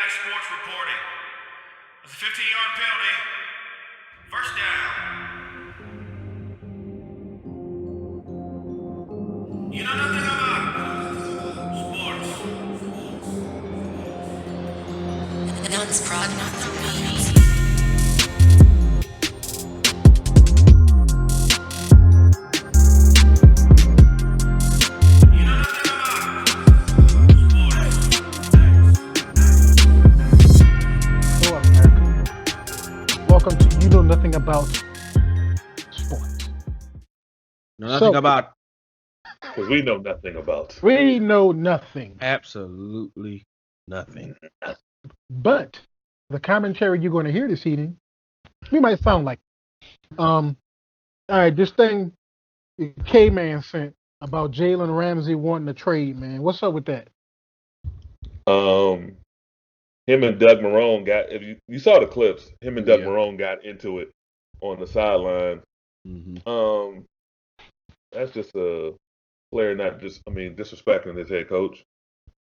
Sports reporting. It's a 15-yard penalty. First down. You know nothing about sports. Nuts prod not the beat. You know nothing about sports. Hello, America. Welcome to You Know Nothing About Sports. Know nothing about Because we know nothing about. We know nothing, absolutely nothing. but the commentary you're going to hear this evening, we might sound like. All right, this thing K-Man sent about Jalen Ramsey wanting to trade, man. What's up with that? Him and Doug Marrone got. If you saw the clips, him and Doug Yeah. Marrone got into it on the sideline. Mm-hmm. That's just a player not disrespecting his head coach.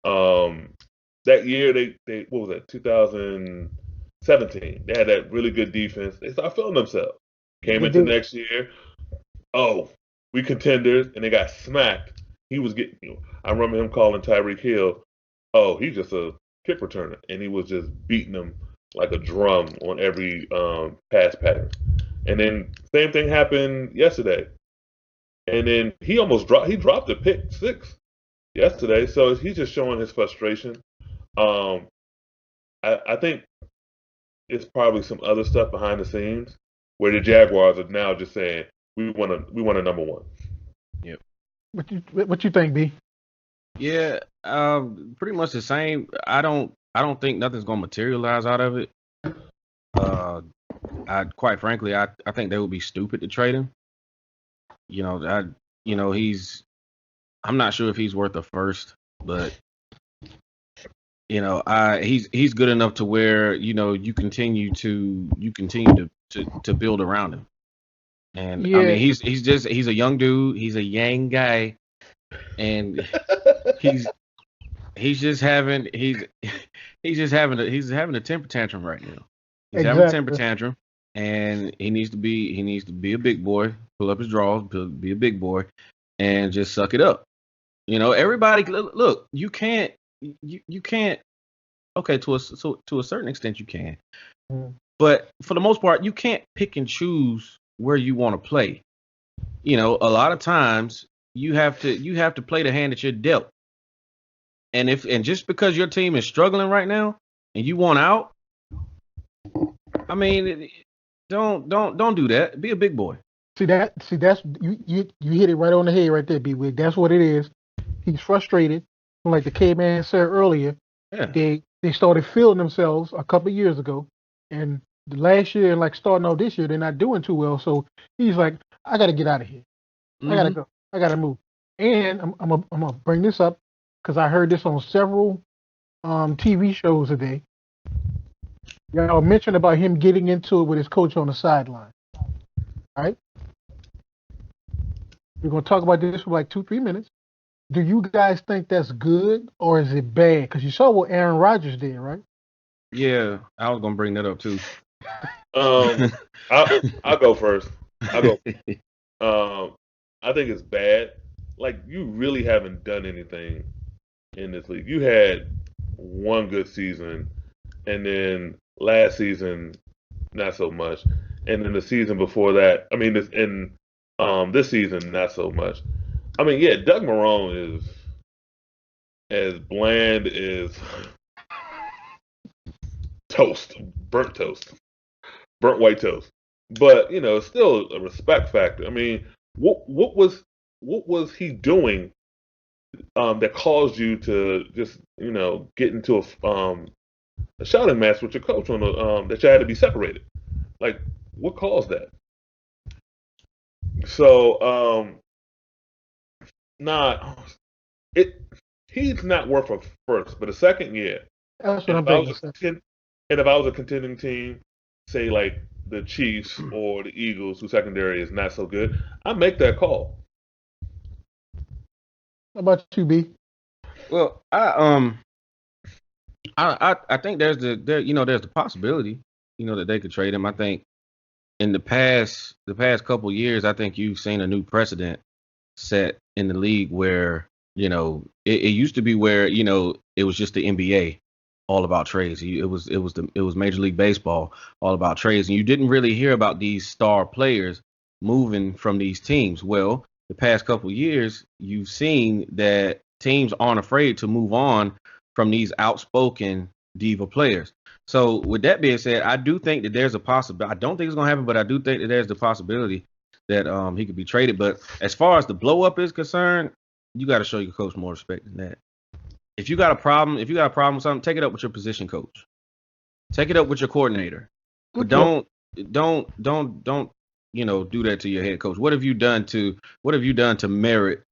That year they what was that 2017? They had that really good defense. They started feeling themselves. Came They into did. next year. Oh, we contenders, and they got smacked. He was getting. I remember him calling Tyreek Hill. Oh, he's just a kick returner, and he was just beating them like a drum on every pass pattern. And then same thing happened yesterday. And then he almost dropped. He dropped a pick six yesterday, so he's just showing his frustration. I think it's probably some other stuff behind the scenes where the Jaguars are now just saying we want a number one. What you think, B? Yeah, pretty much the same. I don't think nothing's gonna materialize out of it. Quite frankly, I think they would be stupid to trade him. I'm not sure if he's worth a first, but he's good enough to where you continue to build around him. And Yeah. I mean, he's a young dude, he's a young guy, and he's just having a temper tantrum right now. He's having a temper Exactly. tantrum, and he needs to be a big boy, pull up his drawers, be a big boy, and just suck it up. Everybody look. You can't. Okay, to a certain extent, you can, but for the most part, you can't pick and choose where you want to play. A lot of times you have to play the hand that you're dealt. And just because your team is struggling right now and you want out, I mean, don't do that. Be a big boy. That's you hit it right on the head right there, B-Wig. That's what it is. He's frustrated. Like the K-Man said earlier, Yeah. they started feeling themselves a couple of years ago, and the last year and like starting out this year, they're not doing too well. So he's like, I got to get out of here. I gotta go. I gotta move. And I'm gonna bring this up because I heard this on several TV shows today. Y'all mentioned about him getting into it with his coach on the sideline. All right. We're gonna talk about this for like 2-3 minutes. Do you guys think that's good or is it bad? Because you saw what Aaron Rodgers did, right? Yeah, I was gonna bring that up too. I'll go first. I think it's bad. Like, you really haven't done anything in this league. You had one good season, and then last season not so much, and then the season before that. I mean, this season not so much. I mean, yeah, Doug Marrone is as bland as burnt white toast. But it's still a respect factor. I mean, what was he doing that caused you to just get into a shouting match with your coach on that you had to be separated? Like, what caused that? So he's not worth a first, but a second, yeah. That's what And I'm if I thinking. was and if I was a contending team, say like the Chiefs or the Eagles, whose secondary is not so good, I make that call. How about you, B? Well, I think there's the possibility, that they could trade him. I think in the past couple years, I think you've seen a new precedent set in the league where, it used to be where, it was just the NBA all about trades. It was Major League Baseball all about trades, and you didn't really hear about these star players moving from these teams. Well, the past couple years, you've seen that teams aren't afraid to move on from these outspoken diva players. So with that being said, I do think that there's a possibility. I don't think it's gonna happen, but I do think that there's the possibility that he could be traded. But as far as the blow up is concerned, you got to show your coach more respect than that. If you got a problem with something, take it up with your position coach. Take it up with your coordinator. But don't do that to your head coach. What have you done to merit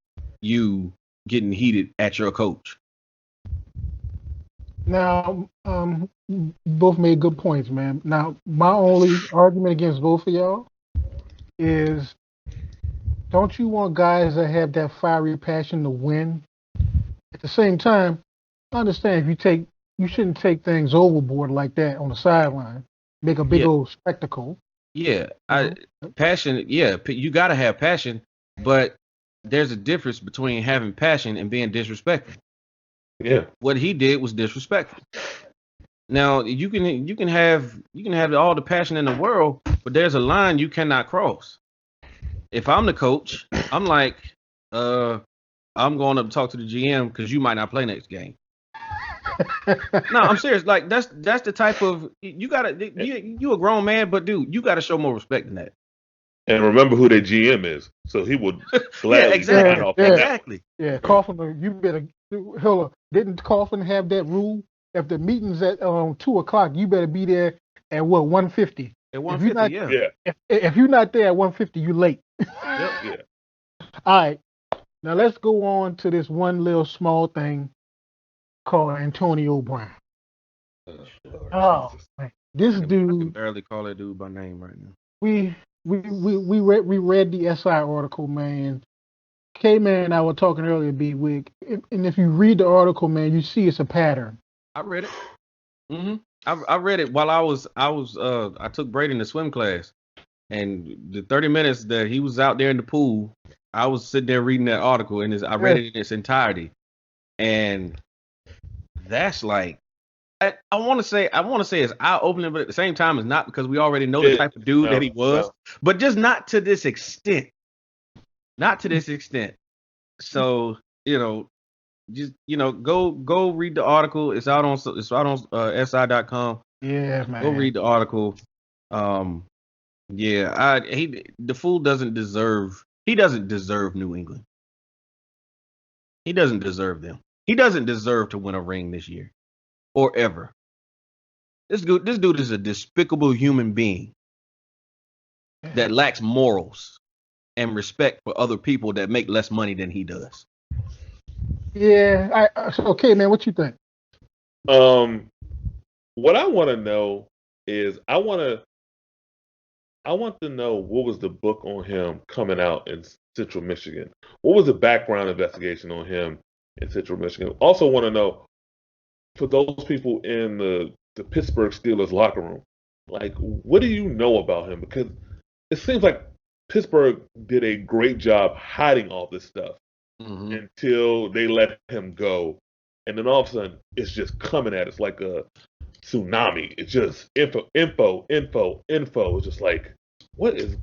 you getting heated at your coach? Now, you both made good points, man. Now, my only argument against both of y'all is, don't you want guys that have that fiery passion to win? At the same time, I understand you shouldn't take things overboard like that on the sideline, make a big old spectacle. Yeah, passion. Yeah, you gotta have passion, but there's a difference between having passion and being disrespectful. Yeah. What he did was disrespectful. Now you can have all the passion in the world, but there's a line you cannot cross. If I'm the coach, I'm like, I'm going up to talk to the GM because you might not play next game. No, I'm serious. Like that's the type of you a grown man, but dude, you gotta show more respect than that. And remember who their GM is, so he would gladly sign off on that. Exactly. Yeah, Coughlin, you better. Hell, didn't Coughlin have that rule? If the meeting's at 2:00, you better be there at 1:50. At 1:50, Yeah. If you're not there at 1:50, you late. Yeah. All right. Now let's go on to this one little small thing called Antonio Brown. Oh man, this I can dude. barely call that dude by name right now. We read the SI article, man. K-Man and I were talking earlier, B-Wig, and if you read the article, man, you see it's a pattern. I read it. I read it while I took Braden to swim class, and the 30 minutes that he was out there in the pool, I was sitting there reading that article, and I read it in its entirety, and that's like, I want to say it's eye opening, but at the same time, it's not, because we already know the type of dude that he was, but just not to this extent. Not to this extent. So just go read the article. It's out on SI.com. Yeah, man. Go read the article. The fool doesn't deserve. He doesn't deserve New England. He doesn't deserve them. He doesn't deserve to win a ring this year or ever. This dude is a despicable human being that lacks morals and respect for other people that make less money than he does. Yeah, okay, man. What you think? What I want to know is I want to know what was the book on him coming out in Central Michigan. What was the background investigation on him in Central Michigan? Also want to know, for those people in the Pittsburgh Steelers locker room, like, what do you know about him? Because it seems like Pittsburgh did a great job hiding all this stuff until they let him go. And then all of a sudden, it's just coming at us like a tsunami. It's just info. It's just like, what is,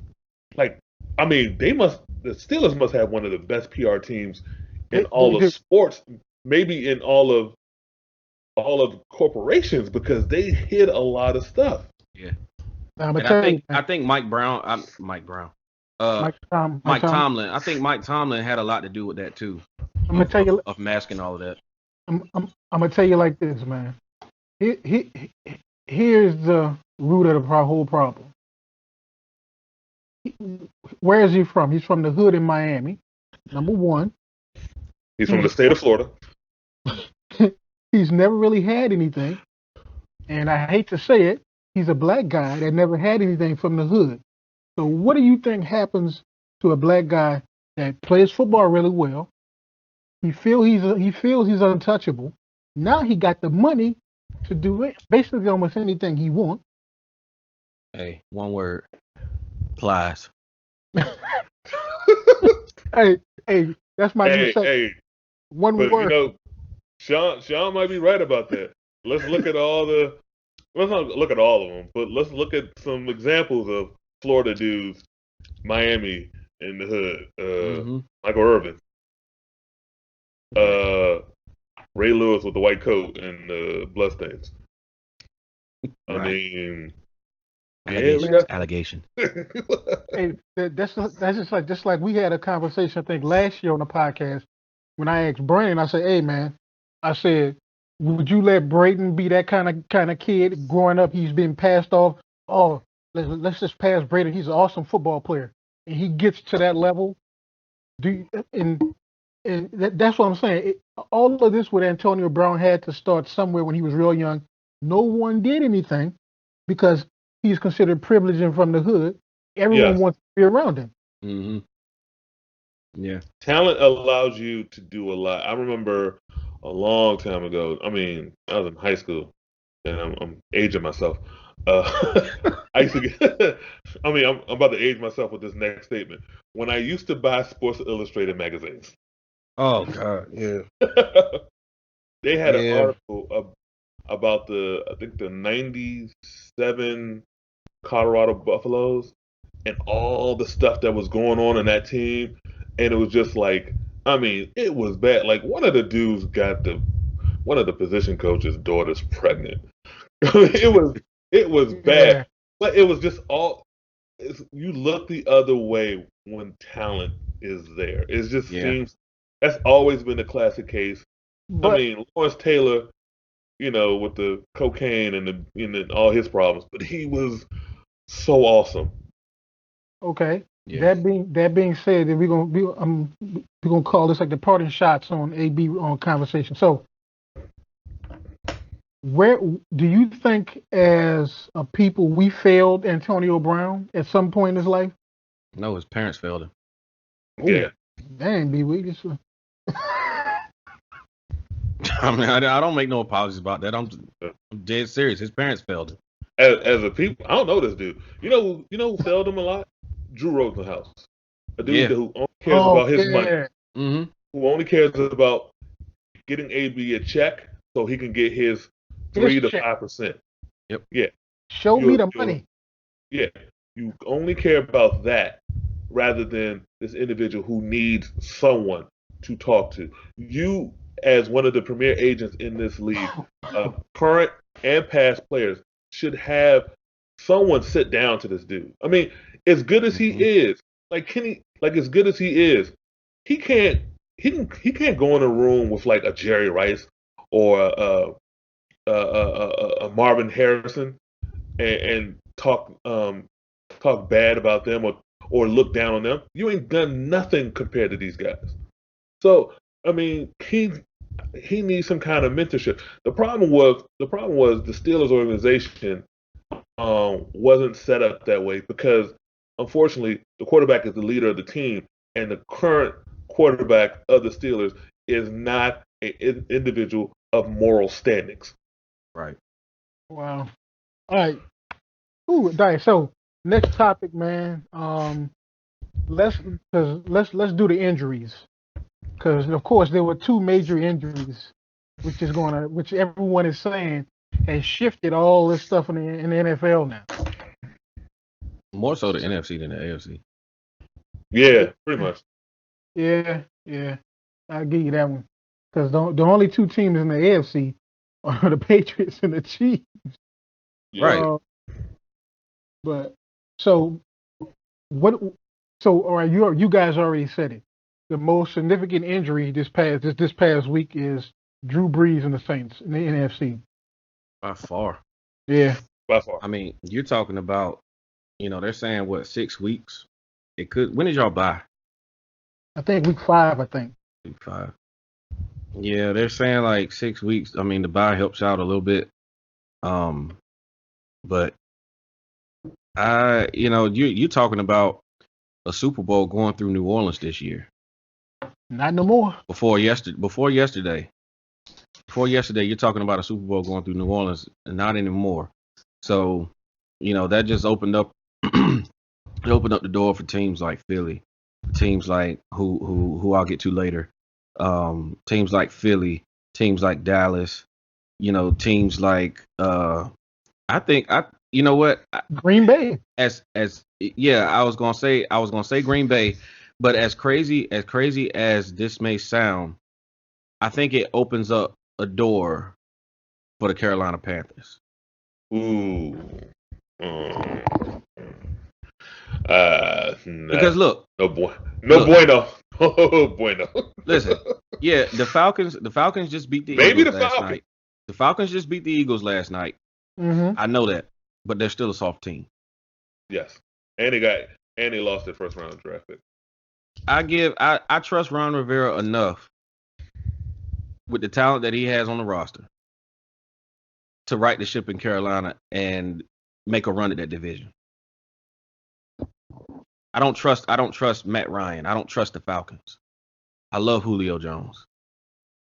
like, I mean, the Steelers must have one of the best PR teams in all of sports, maybe in all of corporations, because they hid a lot of stuff. Yeah. I think Mike Tomlin. I think Mike Tomlin had a lot to do with that too. I'm gonna tell you of masking all of that. I'm gonna tell you like this, man. Here's the root of the whole problem. Where is he from? He's from the hood in Miami. Number one. He's from the state of Florida. He's never really had anything, and I hate to say it, he's a black guy that never had anything from the hood. So what do you think happens to a black guy that plays football really well? He feels he's untouchable. Now he got the money to do basically almost anything he wants. Hey, one word. Plies. Hey, that's my new segment. Hey, One but word. Sean might be right about that. Let's look at let's not look at all of them, but let's look at some examples of Florida dudes, Miami in the hood, Michael Irvin, Ray Lewis with the white coat and bloodstains. I Right. mean, Allegation. Hey, that's just like we had a conversation I think last year on the podcast when I asked Brandon. I said, "Hey man," I said, "Would you let Braden be that kind of kid growing up? He's been passed off. Oh, let's just pass Braden. He's an awesome football player, and he gets to that level. That's what I'm saying. All of this with Antonio Brown had to start somewhere when he was real young. No one did anything because he's considered privileged and from the hood. Everyone Yes. wants to be around him. Mm-hmm. Yeah. Talent allows you to do a lot. I remember a long time ago. I mean, I was in high school, and I'm aging myself. I used to get. I mean, I'm about to age myself with this next statement. When I used to buy Sports Illustrated magazines, Oh God. Yeah. they had an Yeah. article about I think the '97 Colorado Buffaloes and all the stuff that was going on in that team, and it was just like, I mean, it was bad. Like one of the dudes got one of the position coach's daughters pregnant. it was bad, Yeah. but it was just you look the other way when talent is there. It just seems that's always been the classic case. But I mean, Lawrence Taylor, with the cocaine and all his problems, but he was so awesome. okay. Yeah. That being said, then we're gonna call this like the parting shots on AB on conversation. So, where do you think, as a people, we failed Antonio Brown at some point in his life? No, his parents failed him. Yeah. Dang, B, we just. I mean, I don't make no apologies about that. I'm dead serious. His parents failed him. As a people, I don't know this dude. You know who failed him a lot? Drew Rosenhaus, a dude who only cares about his money, Mm-hmm. who only cares about getting AB a check so he can get his 3 to 5%. Yep. Yeah. Show me the money. Yeah. You only care about that rather than this individual who needs someone to talk to. You, as one of the premier agents in this league, current and past players, should have someone sit down to this dude. I mean, as good as he is, as good as he is, he can't go in a room with like a Jerry Rice or a Marvin Harrison and talk bad about them or look down on them. You ain't done nothing compared to these guys. So I mean, he needs some kind of mentorship. The problem was the Steelers organization wasn't set up that way because unfortunately the quarterback is the leader of the team, and the current quarterback of the Steelers is not an individual of moral standings. Right. Wow. All right. Ooh, right. So next topic, man. Let's do the injuries, because of course there were two major injuries, which everyone is saying has shifted all this stuff in the NFL now. More so the NFC than the AFC. Yeah, pretty much. Yeah, I'll give you that one. Because the only two teams in the AFC are the Patriots and the Chiefs. Right. But so what? So all right, you guys already said it. The most significant injury this past week is Drew Brees and the Saints in the NFC. By far. Yeah. By far. I mean, you're talking about, they're saying what, 6 weeks? It could. When did y'all buy? I think week 5. I think. Week 5. Yeah, they're saying like 6 weeks. I mean, the bye helps out a little bit. But you're talking about a Super Bowl going through New Orleans this year. Not no more. Before yesterday. before yesterday, you're talking about a Super Bowl going through New Orleans, and not anymore. So, that just opened up it opened up the door for teams like Philly, teams like who I'll get to later, teams like Philly, teams like Dallas, teams like I think you know what Green Bay. I was gonna say Green Bay, but as crazy as this may sound, I think it opens up a door for the Carolina Panthers. Ooh. Because look, no bueno. Oh, bueno. Listen, yeah, the Falcons just beat the Eagles last night. The Falcons just beat the Eagles last night. Mm-hmm. I know that, but they're still a soft team. Yes, and they lost their first round draft pick. I trust Ron Rivera enough with the talent that he has on the roster to right the ship in Carolina and make a run at that division. I don't trust Matt Ryan. I don't trust the Falcons. I love Julio Jones.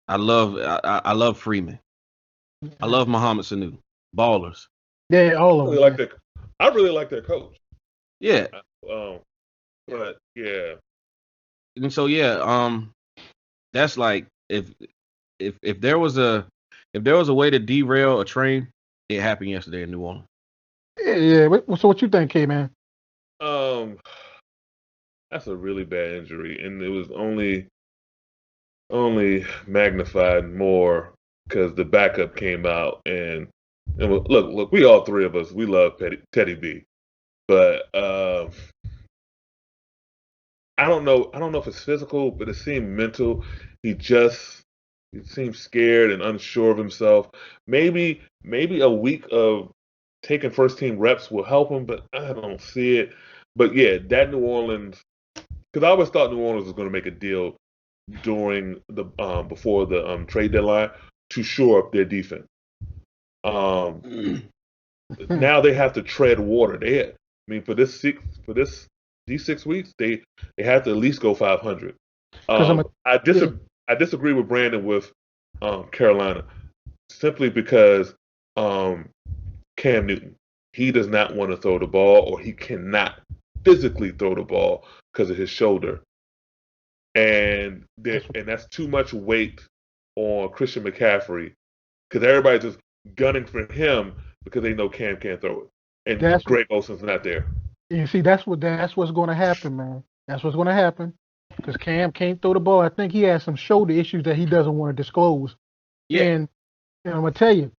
I love Freeman. I love Mohamed Sanu. Ballers. Yeah, all of them. I really like their coach. Yeah. But yeah. And so that's like if there was a way to derail a train, it happened yesterday in New Orleans. Yeah. So what you think, K-Man? That's a really bad injury, and it was only magnified more because the backup came out and look, we all three of us, we love Teddy B, but I don't know if it's physical, but it seemed mental. He seemed scared and unsure of himself. Maybe a week of taking first team reps will help him, but I don't see it. But yeah, that New Orleans, because I always thought New Orleans was going to make a deal during the before the trade deadline to shore up their defense. Now they have to tread water. For these 6 weeks, they have to at least go 500. I disagree with Brandon with Carolina simply because Cam Newton, he does not want to throw the ball, or he cannot physically throw the ball because of his shoulder, and that's too much weight on Christian McCaffrey because everybody's just gunning for him because they know Cam can't throw it, and Greg Olsen's not there. You see, that's what's going to happen, man. That's what's going to happen because Cam can't throw the ball. I think he has some shoulder issues that he doesn't want to disclose. Yeah. And I'm gonna tell you,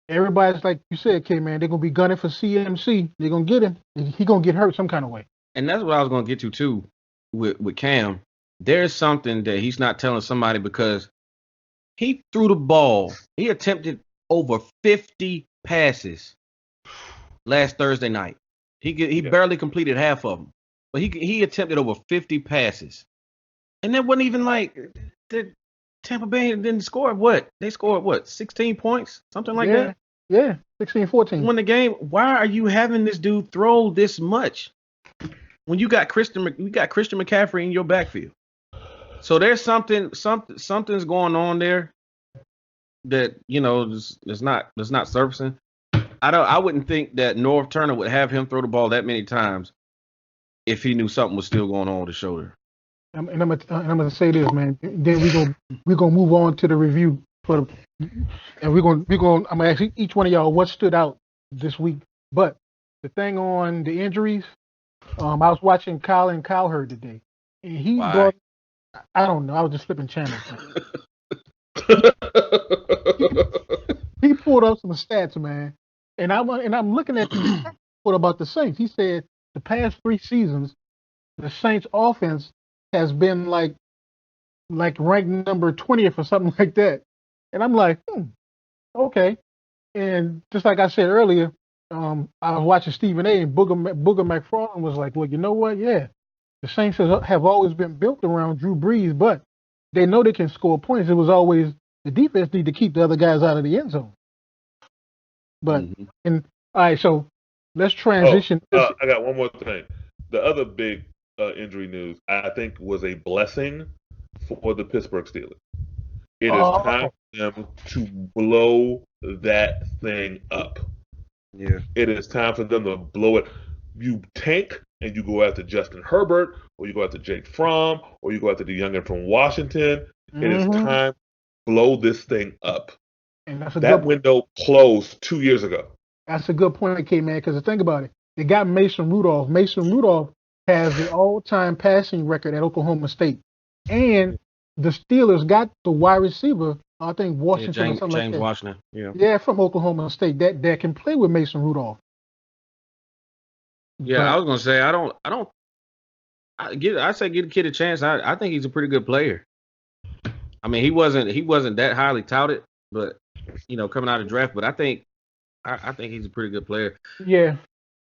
everybody's like you said, K-Man, they're gonna be gunning for CMC. They're gonna get him. He's gonna get hurt some kind of way. And that's what I was gonna get to too with Cam. There's something that he's not telling somebody because he threw the ball. He attempted over 50 passes last Thursday night. He barely completed half of them, but he attempted over 50 passes, and that wasn't even like the Tampa Bay didn't score what? They scored what? 16 points, something like that. Yeah, 16-14. Win the game. Why are you having this dude throw this much when you got Christian McCaffrey in your backfield? So there's something's going on there that is not surfacing. I wouldn't think that Norv Turner would have him throw the ball that many times if he knew something was still going on with his shoulder. And I'm gonna say this, man. Then we're gonna move on to the review and I'm gonna ask each one of y'all what stood out this week. But the thing on the injuries, I was watching Colin Cowherd today, and he brought. I don't know. I was just flipping channels. He pulled up some stats, man. And I'm looking at the report about the Saints. He said the past 3 seasons, the Saints offense has been like ranked number 20th or something like that. And I'm like, okay. And just like I said earlier, I was watching Stephen A. and Booger McFarland was like, well, you know what? Yeah, the Saints have always been built around Drew Brees, but they know they can score points. It was always the defense need to keep the other guys out of the end zone. But all right, so let's transition. I got one more thing. The other big injury news, I think, was a blessing for the Pittsburgh Steelers. It is time them to blow that thing up. Yeah. It is time for them to blow it. You tank and you go after Justin Herbert, or you go after Jake Fromm, or you go after the youngin from Washington. It is Mm-hmm. time to blow this thing up. And that's a That good. window closed 2 years ago. That's a good point, K man. Because think about it, they got Mason Rudolph. Mason Rudolph has the all-time passing record at Oklahoma State, and the Steelers got the wide receiver. I think Yeah, Washington or something like James that. Washington. Yeah. Yeah, from Oklahoma State that can play with Mason Rudolph. Yeah, I was gonna say I say give the kid a chance. I think he's a pretty good player. I mean, he wasn't that highly touted, but coming out of the draft. But I think he's a pretty good player. Yeah,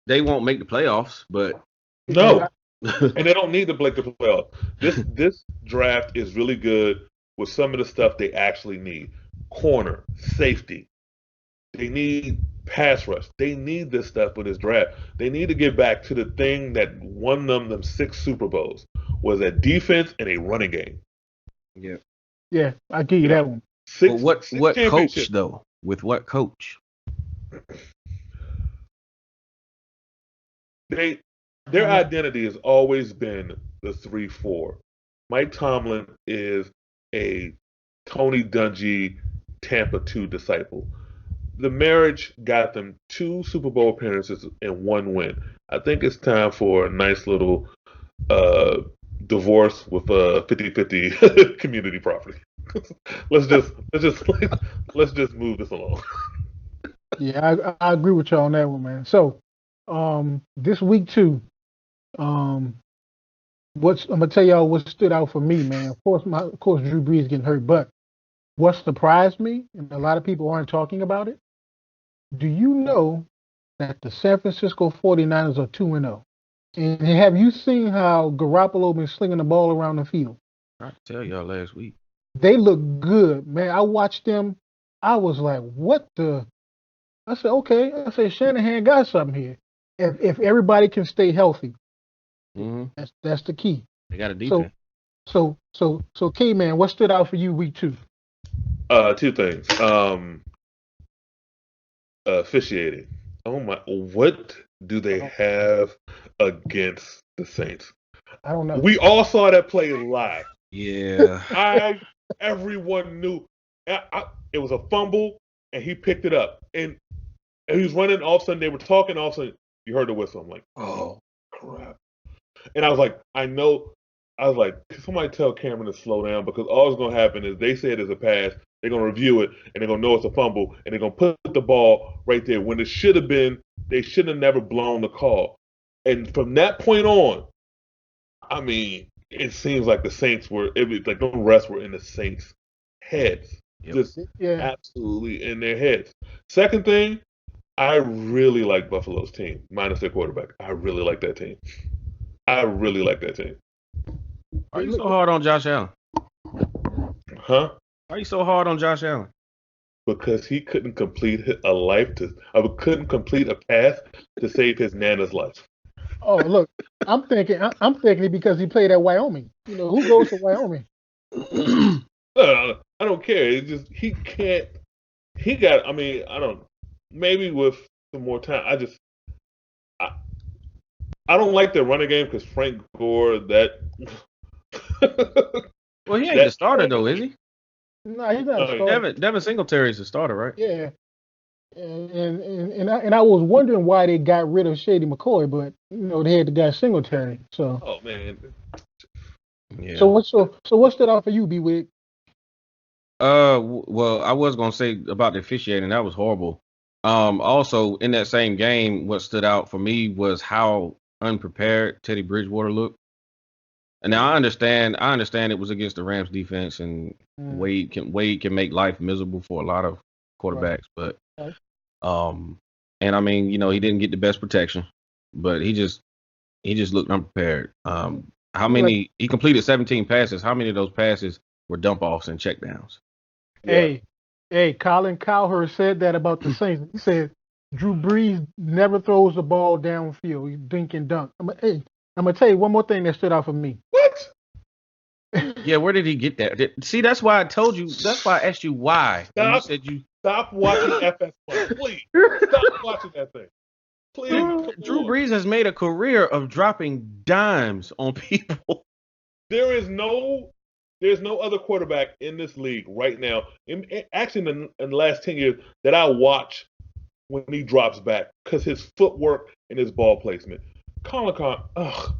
They won't make the playoffs, but No, and they don't need to break the playoffs. This draft is really good with some of the stuff they actually need. Corner, safety. They need pass rush. They need this stuff for this draft. They need to get back to the thing that won them 6 Super Bowls was a defense and a running game. yeah, I give you that one. But what coach championships. though? With what coach? Their identity has always been the 3-4. Mike Tomlin is a Tony Dungy Tampa 2 disciple. The marriage got them 2 Super Bowl appearances and 1 win. I think it's time for a nice little divorce with a 50-50 community property. let's just move this along. Yeah, I agree with you on that one, man. So, this week too, I'm gonna tell y'all what stood out for me, man. Of course, Drew Brees getting hurt, but what surprised me, and a lot of people aren't talking about it. Do you know that the San Francisco 49ers are 2-0? And have you seen how Garoppolo been slinging the ball around the field? I tell y'all last week. They look good, man. I watched them. I was like, what the? I said, okay. I said, Shanahan got something here. If everybody can stay healthy, that's the key. They got a defense. So, K man, what stood out for you week 2? 2 things. Officiating. Oh my! What do they have against the Saints? I don't know. We all saw that play live. Yeah. Everyone knew it was a fumble, and he picked it up, and he was running. All of a sudden, they were talking. All of a sudden, you heard the whistle. I'm like, oh crap! And I was like, can somebody tell Cameron to slow down, because all that's going to happen is they say it is a pass. They're going to review it, and they're going to know it's a fumble, and they're going to put the ball right there when it should have been. They should have never blown the call. And from that point on, I mean, it seems like the Saints like the refs were in the Saints' heads. Yep. Just absolutely in their heads. Second thing, I really like Buffalo's team, minus their quarterback. I really like that team. Are you so hard on Josh Allen? Huh? Why are you so hard on Josh Allen? Because he couldn't complete couldn't complete a pass to save his nana's life. Oh, look, I'm thinking because he played at Wyoming. Who goes to Wyoming? I don't care. It's just he can't. He got. I mean, I don't. Maybe with some more time. I don't like their running game because Frank Gore. Well, he ain't the starter though, is he? No, he's not a starter. Devin Singletary's the starter, right? Yeah. And I was wondering why they got rid of Shady McCoy, but they had the guy Singletary. So. Oh man. Yeah. So what stood out for you, B-Wig? Well, I was gonna say about the officiating, that was horrible. Also in that same game, what stood out for me was how unprepared Teddy Bridgewater looked. And now I understand it was against the Rams defense, and Wade can make life miserable for a lot of quarterbacks, but and I mean, he didn't get the best protection, but he just looked unprepared. He completed 17 passes. How many of those passes were dump offs and checkdowns? Hey, Colin Cowherd said that about the Saints. He said Drew Brees never throws the ball downfield. He dink and dunk. I'm gonna tell you one more thing that stood out for me. What? Yeah, where did he get that? See, that's why I told you. That's why I asked you why. And you Stop. said you. Stop watching FS1, please. Stop watching that thing, please. Come Drew on. Brees has made a career of dropping dimes on people. There's no other quarterback in this league right now. Actually, in the last 10 years that I watch when he drops back because his footwork and his ball placement. Colin Con, ugh.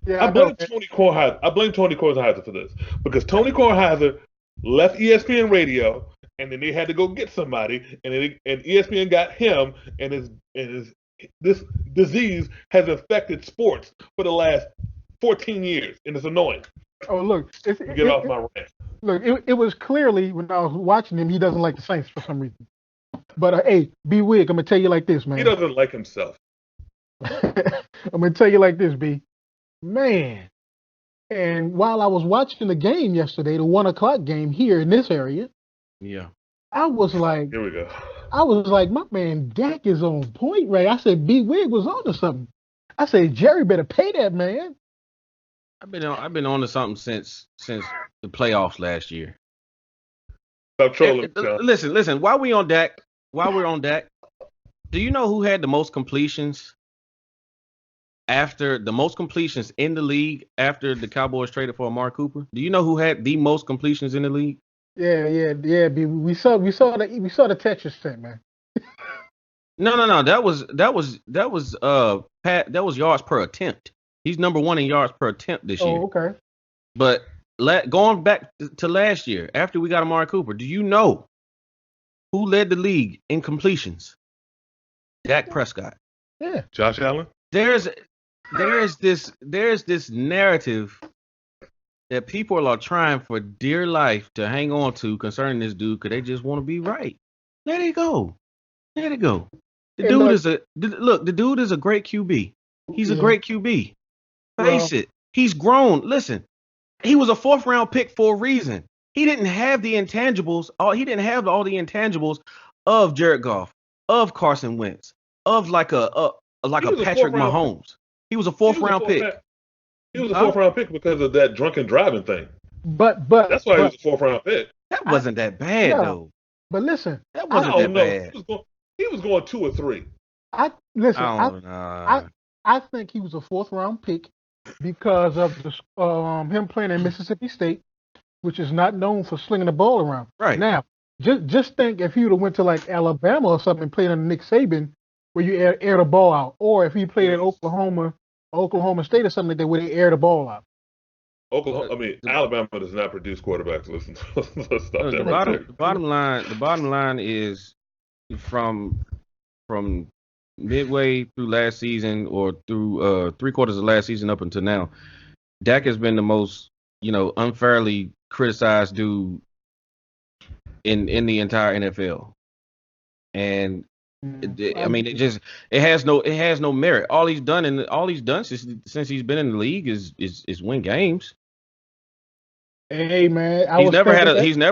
Yeah, I I know. blame Tony Kornheiser. I blame Tony Kornheiser for this because Tony Kornheiser left ESPN Radio, and then they had to go get somebody, and ESPN got him, and this disease has infected sports for the last 14 years, and it's annoying. Oh, look, Get off my rant. look. It was clearly when I was watching him, he doesn't like the Saints for some reason. But hey, B Wig, I'm gonna tell you like this, man. He doesn't like himself. I'm gonna tell you like this, B. Man. And while I was watching the game yesterday, the 1 o'clock game here in this area, Yeah. I was like, Here we go. my man Dak is on point, right? I said B Wig was on to something. I said Jerry better pay that man. I've been on to something since the playoffs last year. Stop trolling, John. Listen. While we're on Dak, do you know who had the most completions in the league after the Cowboys traded for Amari Cooper? Do you know who had the most completions in the league? Yeah. B, we saw the Texas thing, man. No. That was yards per attempt. He's number one in yards per attempt this year. Oh, okay. But going back to last year, after we got Amari Cooper, do you know who led the league in completions? Dak Prescott. Yeah. Josh Allen. There's this narrative that people are trying for dear life to hang on to concerning this dude because they just want to be right. Let it go. The dude is a great QB. He's a great QB. Face it. He's grown. Listen, he was a 4th-round pick for a reason. He didn't have the intangibles. He didn't have all the intangibles of Jared Goff, of Carson Wentz, of like a Patrick Mahomes. He was a 4th-round pick. He was a 4th-round pick because of that drunken driving thing. But that's why he was a 4th-round pick. That wasn't that bad though. But listen, that wasn't that bad. He was going 2 or 3. I think he was a 4th-round pick because of him playing in Mississippi State, which is not known for slinging the ball around. Right now, just think if he would have went to like Alabama or something and played under Nick Saban, where you air the ball out, or if he played at Oklahoma State or something like that, where they air the ball out. Alabama does not produce quarterbacks. Let's stop that. The bottom line is from midway through last season or through 3/4 of last season up until now, Dak has been the most unfairly criticized dude in the entire NFL, and it has no merit. All he's done since he's been in the league is win games. Hey man, he's never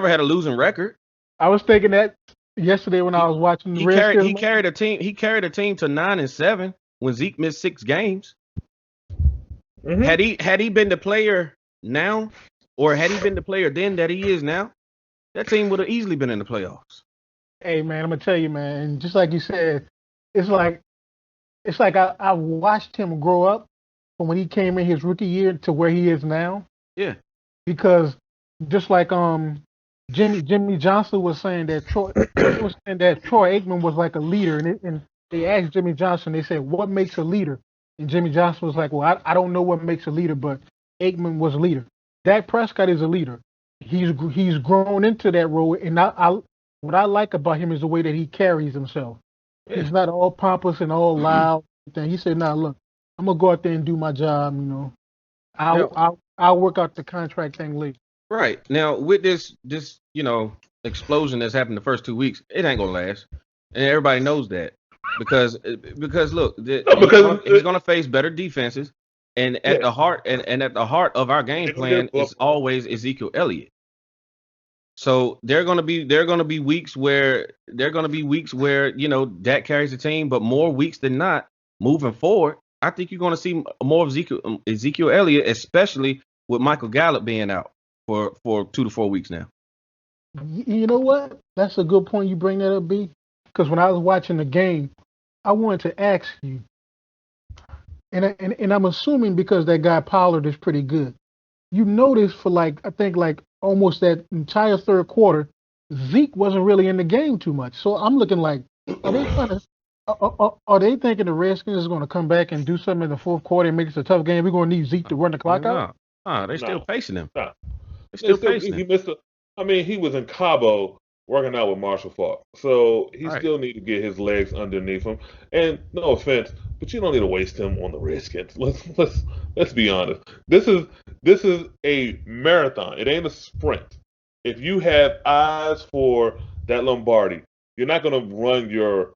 had a losing record. I was thinking that yesterday when I was watching the he carried a team to 9-7 when Zeke missed 6 games. Mm-hmm. Had he been the player now, or had he been the player then that he is now, that team would have easily been in the playoffs. Hey man, I'm gonna tell you, man. Just like you said, it's like I watched him grow up from when he came in his rookie year to where he is now. Yeah. Because just like Jimmy Johnson was saying that Troy Aikman was like a leader, and they asked Jimmy Johnson, they said, "What makes a leader?" And Jimmy Johnson was like, "Well, I don't know what makes a leader, but Aikman was a leader." Dak Prescott is a leader. He's grown into that role, and what I like about him is the way that he carries himself. Yeah. He's not all pompous and all loud. He said, "Nah, look, I'm gonna go out there and do my job. I'll work out the contract thing later." Right. Now with this explosion that's happened the first 2 weeks, it ain't gonna last, and everybody knows that because look, he's gonna face better defenses, and at the heart of our game plan is always Ezekiel Elliott. So there are gonna be weeks where Dak carries the team, but more weeks than not moving forward, I think you're gonna see more of Ezekiel Elliott, especially with Michael Gallup being out. for 2 to 4 weeks now. You know what? That's a good point you bring that up, B. Because when I was watching the game, I wanted to ask you, and I'm assuming because that guy Pollard is pretty good. You noticed for I think almost that entire third quarter, Zeke wasn't really in the game too much. So I'm looking like, are they trying to, are they thinking the Redskins is going to come back and do something in the fourth quarter and make this a tough game? We're going to need Zeke to run the clock out. They still No. pacing him. No. They still pacing He him. missed he was in Cabo working out with Marshall Falk, so he Right. still need to get his legs underneath him. And no offense, but you don't need to waste him on the Redskins. Let's be honest. This is a marathon. It ain't a sprint. If you have eyes for that Lombardi, you're not going to run your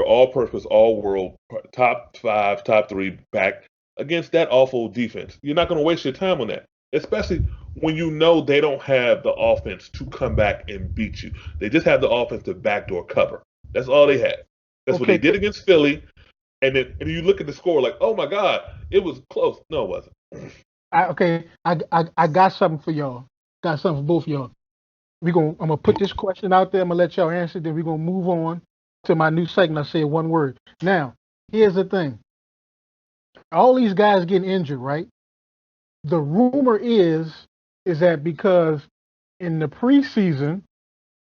all-purpose, all-world top 5, top 3 back against that awful defense. You're not going to waste your time on that, especially when you know they don't have the offense to come back and beat you. They just have the offense to backdoor cover. That's all they had. That's what they did against Philly. And then you look at the score like, oh my God, it was close. No, it wasn't. I got something for y'all. Got something for both of y'all. I'm gonna put this question out there. I'm gonna let y'all answer. Then we're gonna move on to my new segment. I say one word. Now, here's the thing. All these guys getting injured, right? The rumor is that because in the preseason,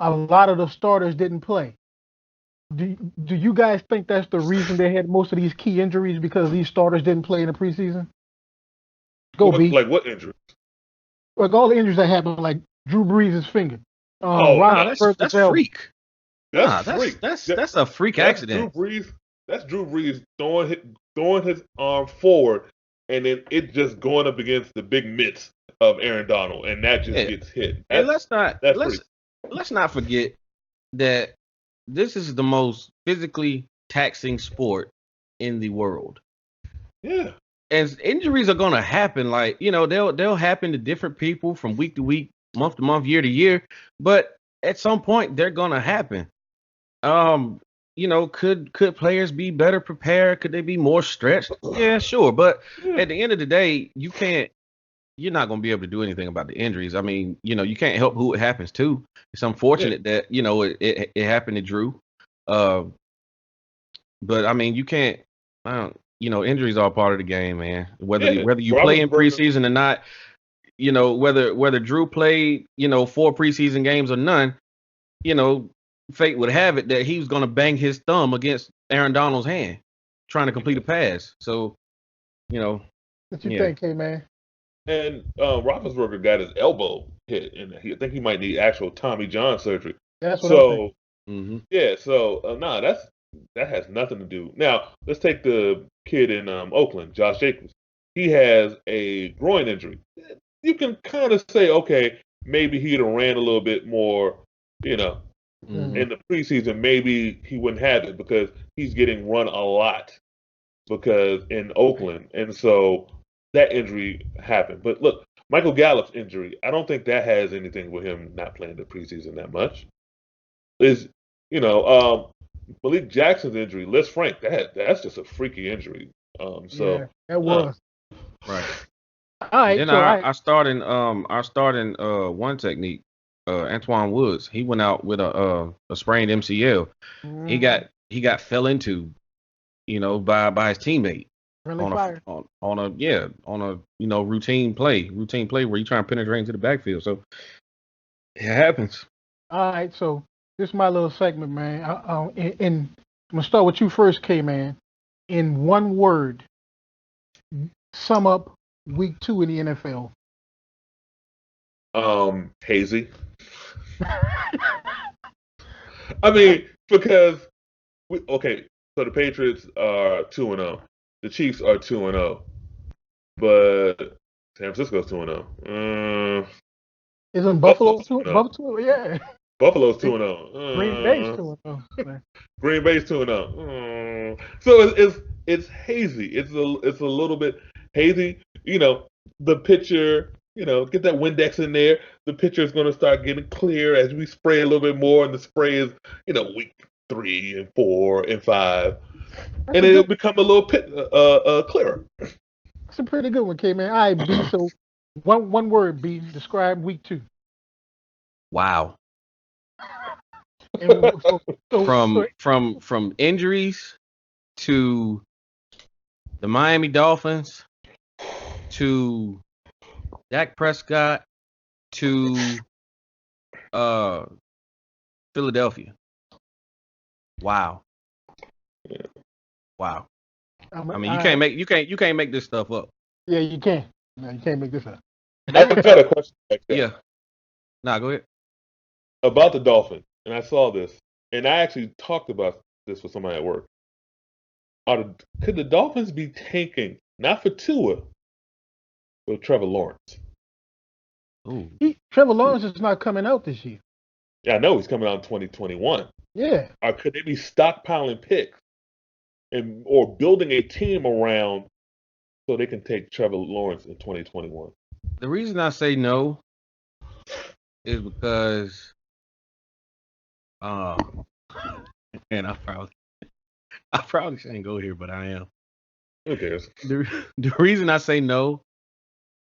a lot of the starters didn't play. Do you guys think that's the reason they had most of these key injuries because these starters didn't play in the preseason? B. Like what injury? Like all the injuries that happened, like Drew Brees' finger. That's freak. That's freak. That's a freak accident. That's Drew Brees throwing his arm forward, and then it just going up against the big mitts of Aaron Donald, and that just gets hit. And let's not forget that this is the most physically taxing sport in the world. Yeah. And injuries are gonna happen. Like, they'll happen to different people from week to week, month to month, year to year. But at some point, they're gonna happen. Could players be better prepared? Could they be more stretched? Yeah, sure. But at the end of the day, you're not going to be able to do anything about the injuries. I mean, you can't help who it happens to. It's unfortunate that, it happened to Drew. But I mean, you can't, injuries are part of the game, man. Whether you play in preseason or not, whether Drew played, 4 preseason games or none, fate would have it that he was going to bang his thumb against Aaron Donald's hand trying to complete a pass. So, What you think, man? And Roethlisberger got his elbow hit, and I think he might need actual Tommy John surgery. That's what I'm thinking. Yeah, so that has nothing to do. Now, let's take the kid in Oakland, Josh Jacobs. He has a groin injury. You can kind of say, okay, maybe he'd have ran a little bit more, in the preseason, maybe he wouldn't have it because he's getting run a lot because in Oakland. And so that injury happened. But look, Michael Gallup's injury, I don't think that has anything with him not playing the preseason that much. Malik Jackson's injury, Les Frank, that's just a freaky injury. That was. Right. All right. Then our starting one technique, Antoine Woods, he went out with a sprained MCL. He got fell into, by his teammate on a routine play where you try and penetrate into the backfield. So it happens. All right. So this is my little segment, man. And I'm gonna start with you first, K-Man. In one word, sum up week 2 in the NFL. Hazy. I mean, because so the Patriots are 2-0, the Chiefs are 2-0, but San Francisco's 2-0. Isn't Buffalo 2-0? Buffalo, yeah. Buffalo's 2-0. Green Bay's 2-0. Green Bay's 2-0. So it's hazy. It's a little bit hazy. The pitcher. Get that Windex in there. The pitcher is going to start getting clear as we spray a little bit more, and the spray is, week 3 and 4 and 5, and it'll become a little clearer. That's a pretty good one, K-Man. All right, B. So One word, B. Describe week 2. Wow. And so From injuries to the Miami Dolphins to Dak Prescott to Philadelphia. Wow. Wow. I mean, you can't make this stuff up. Yeah, you can't. No, you can't make this up. I just got a question back there. Yeah. Nah, go ahead. About the Dolphins, and I saw this, and I actually talked about this with somebody at work. Could the Dolphins be tanking not for Tua, but Trevor Lawrence? Ooh. Trevor Lawrence is not coming out this year. Yeah, I know he's coming out in 2021. Yeah. Or could they be stockpiling picks or building a team around so they can take Trevor Lawrence in 2021? The reason I say no is because and I probably shouldn't go here, but I am. Who cares? The reason I say no,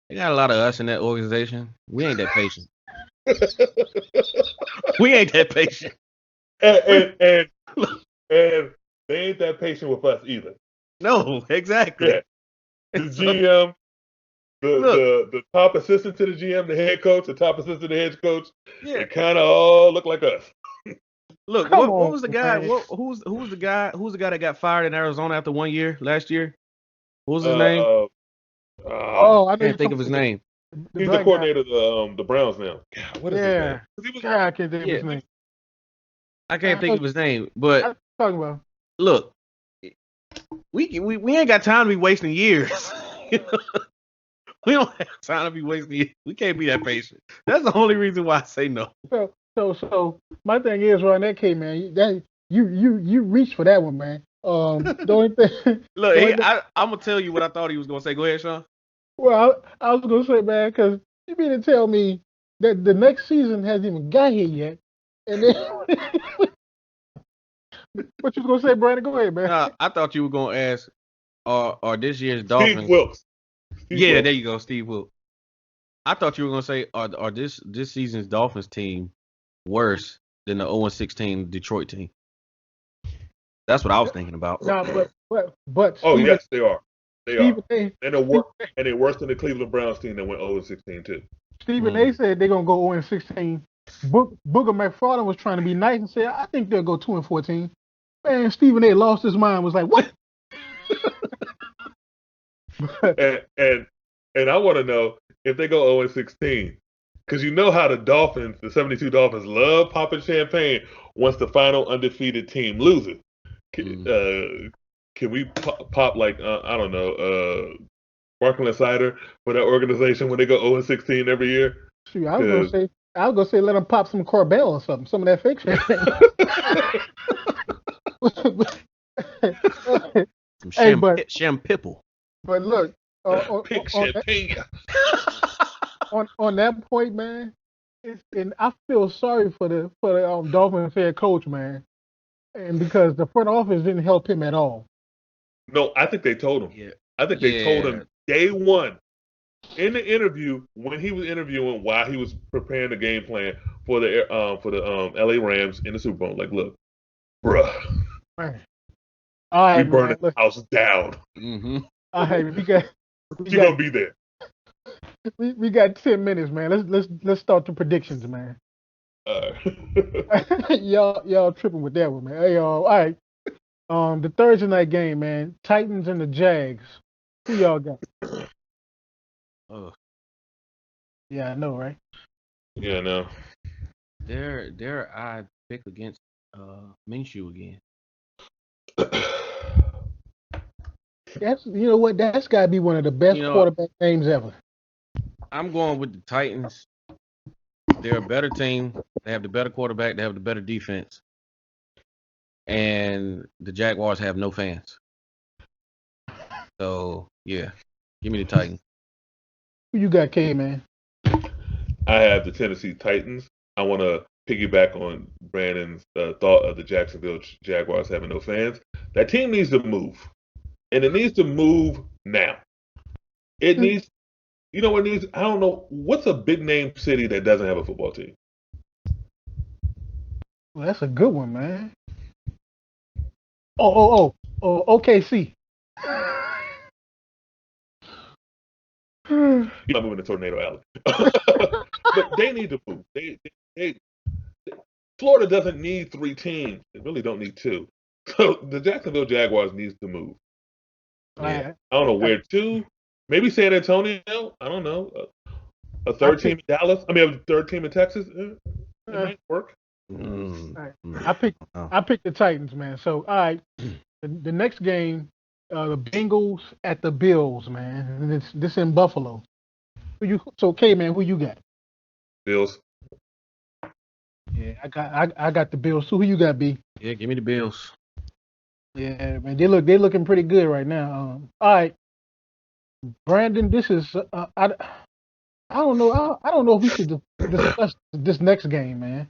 they got a lot of us in that organization. We ain't that patient. We ain't that patient. And they ain't that patient with us either. No, exactly. Yeah. The GM, the top assistant to the GM, the head coach, the top assistant to the head coach, they kind of all look like us. Look, what was the guy? Who was the guy? Who's the guy that got fired in Arizona after 1 year last year? What was his name? I can't think of his name. He's the coordinator of the Browns now. God, what is his name? I can't think of his name. I can't think of his name. But I'm talking about. Look, we ain't got time to be wasting years. We don't have time to be wasting years. We can't be that patient. That's the only reason why I say no. So my thing is, Ron, that K, man, that you reached for that one, man. The only thing. Look, I'm gonna tell you what I thought he was gonna say. Go ahead, Sean. Well, I was gonna say, man, because you mean to tell me that the next season hasn't even got here yet, and then what you was gonna say, Brandon? Go ahead, man. I thought you were gonna ask, are this year's Dolphins? Steve Wilkes. There you go, Steve Wilkes. I thought you were gonna say, are this season's Dolphins team worse than the 0-16 Detroit team? That's what I was thinking about. No, but oh yes, they are. They are. And they're worse than the Cleveland Browns team that went 0-16 too. Stephen A. said they're gonna go 0-16. Booger McFarland was trying to be nice and said, I think they'll go 2-14. Man, Stephen A. lost his mind. Was like, what? and I want to know if they go 0-16, because you know how the 72 Dolphins love popping champagne once the final undefeated team loses. Can we pop like I don't know, sparkling cider for that organization when they go 0-16 every year? Shoot, I was gonna say let them pop some Corbel or something, some of that fake champagne. Some champipple. But look, on that point, man, and I feel sorry for the Dolphins head coach, man, and because the front office didn't help him at all. No, I think they told him. Yeah. I think they told him day one in the interview when he was interviewing while he was preparing the game plan for the LA Rams in the Super Bowl. Like, look, bruh, man. All right, we burning the house down. Mm-hmm. All right, you're gonna be there. We got 10 minutes, man. Let's start the predictions, man. Y'all tripping with that one, man. Hey, all right. The Thursday night game, man. Titans and the Jags. Who y'all got? Oh. Yeah, I know, right? Yeah, I know. Dare I pick against Minshew again? That's what? That's got to be one of the best quarterback names ever. I'm going with the Titans. They're a better team. They have the better quarterback. They have the better defense. And the Jaguars have no fans. So, yeah. Give me the Titans. Who you got, K-Man? I have the Tennessee Titans. I want to piggyback on Brandon's thought of the Jacksonville Jaguars having no fans. That team needs to move. And it needs to move now. It needs You know what needs? I don't know. What's a big name city that doesn't have a football team? Well, that's a good one, man. Oh, OKC. You're not moving to Tornado Alley. But they need to move. They Florida doesn't need 3 teams. They really don't need 2. So the Jacksonville Jaguars needs to move. Yeah. I don't know where to. Maybe San Antonio. I don't know. A third team in Dallas. I mean, a third team in Texas. It might work. Right. I picked the Titans, man. So all right, the next game, the Bengals at the Bills, man. And this in Buffalo. So man, who you got? Bills. Yeah, I got the Bills. So who you got, B? Yeah, give me the Bills. Yeah, man, they looking pretty good right now. All right, Brandon, this is I don't know I don't know if we should discuss this next game, man.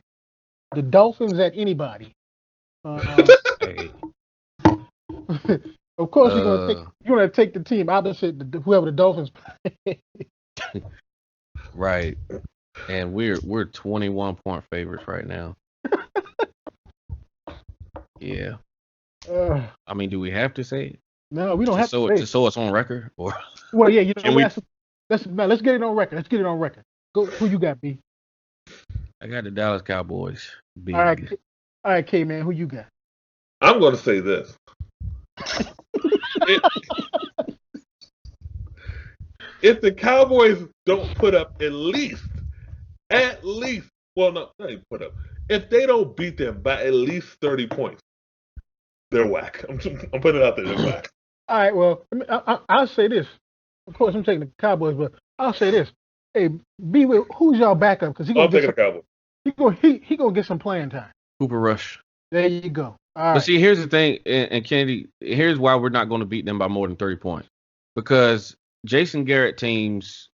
The Dolphins at anybody. Hey. Of course, you're gonna take the team opposite whoever the Dolphins play. Right. And we're 21-point favorites right now. Yeah. I mean, do we have to say it? No, we don't have to say it. So it's on record, or Well, yeah, you know what? Let's get it on record. Let's get it on record. Go. Who you got, B? I got the Dallas Cowboys. Big. All right, K man. Who you got? I'm going to say this. If the Cowboys don't put up at least, well, no, not even put up. If they don't beat them by at least 30 points, they're whack. I'm putting it out there. They're whack. All right. Well, I'll say this. Of course, I'm taking the Cowboys, but I'll say this. Hey, B, who's y'all backup? Because I'm taking the Cowboys. He gonna get some playing time. Cooper Rush. There you go. All but right. see, here's the thing, and Kennedy, here's why we're not going to beat them by more than 30 points. Because Jason Garrett teams,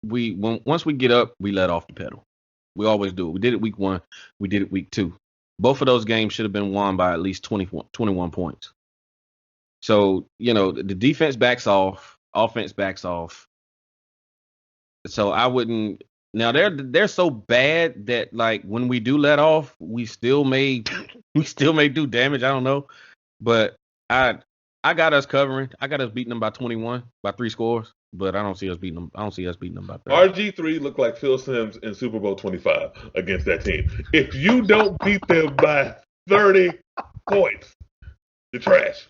once we get up, we let off the pedal. We always do it. We did it week 1. We did it week 2. Both of those games should have been won by at least 21 points. So, the defense backs off, offense backs off. So I wouldn't. Now they're so bad that like when we do let off, we still may do damage. I don't know, but I got us covering. I got us beating them by 21, by 3 scores. But I don't see us beating them. I don't see us beating them by 30. RG3 looked like Phil Simms in Super Bowl 25 against that team. If you don't beat them by 30 points, you're trash.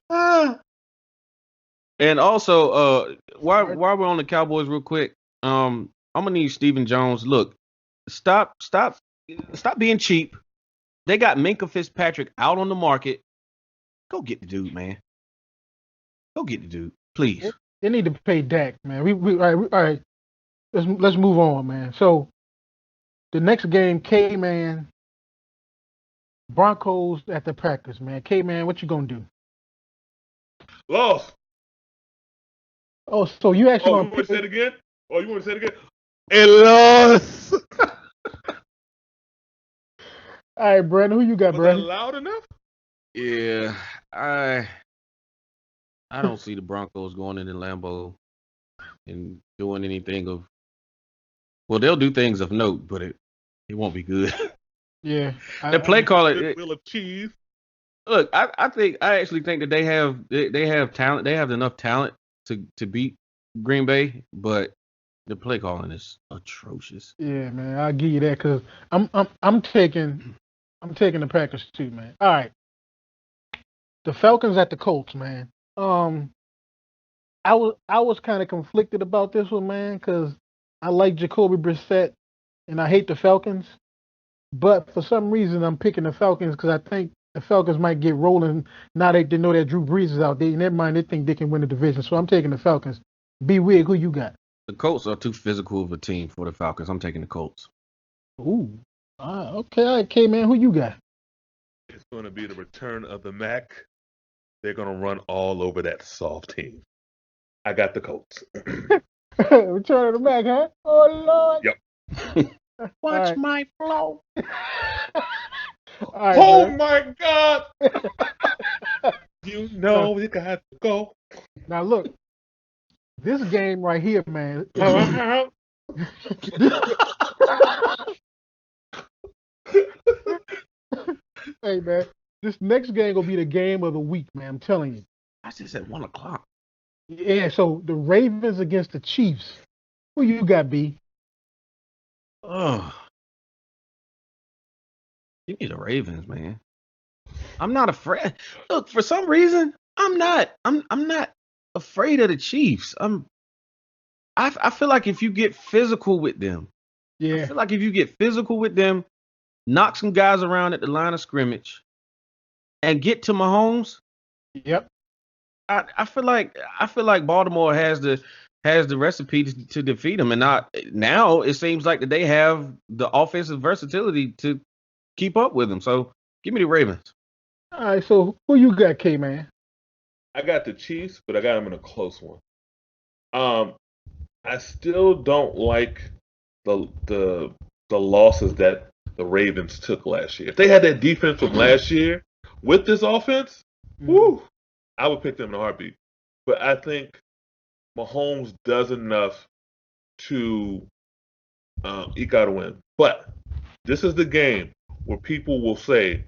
And also, while we're on the Cowboys, real quick, I'm gonna need Stephen Jones. Look, stop being cheap. They got Minkah Fitzpatrick out on the market. Go get the dude, man. Go get the dude, please. They need to pay Dak, man. All right. Let's move on, man. So the next game, K man, Broncos at the Packers, man. K man, what you gonna do? Lost. Oh, so you actually you want want to say it again? Oh, you want to say it again? It lost. All right, Brandon, who you got, Was Brandon? that loud enough? Yeah, I don't see the Broncos going into Lambeau and doing anything of. Well, they'll do things of note, but it won't be good. Yeah, the play caller. Wheel of cheese. Look, I actually think that they have talent. They have enough talent to beat Green Bay, but the play calling is atrocious. Yeah, man, I'll give you that because I'm taking the Packers too, man. All right, the Falcons at the Colts, man. I was kind of conflicted about this one, man, because I like Jacoby Brissett and I hate the Falcons, but for some reason I'm picking the Falcons because I think the Falcons might get rolling now they know that Drew Brees is out there. In their mind, they think they can win the division, so I'm taking the Falcons. Be weird, who you got? The Colts are too physical of a team for the Falcons. I'm taking the Colts. Ooh, okay, all right, K man, who you got? It's going to be the return of the Mac. They're going to run all over that soft team. I got the Colts. Return of the Mac, huh? Oh Lord. Yep. Watch right. My flow. Right, oh man. my God! You know you got to go. Now look, This game right here, man. Hey, man. This next game gonna be the game of the week, man. I'm telling you. I just said 1 o'clock. Yeah. So the Ravens against the Chiefs. Who you got, B? Oh, give me the Ravens, man. I'm not afraid. Look, for some reason, I'm not. I'm not afraid of the Chiefs. I feel like if you get physical with them, Yeah. knock some guys around at the line of scrimmage, and get to Mahomes, Yep. I feel like Baltimore has the recipe to defeat them, and not now. It seems like that they have the offensive versatility to keep up with them. So give me the Ravens. All right. So who you got, K, man? I got the Chiefs, but I got them in a close one. I still don't like the losses that the Ravens took last year. If they had that defense from last year with this offense, whoo, I would pick them in a heartbeat. But I think Mahomes does enough to eke out a win. But this is the game where people will say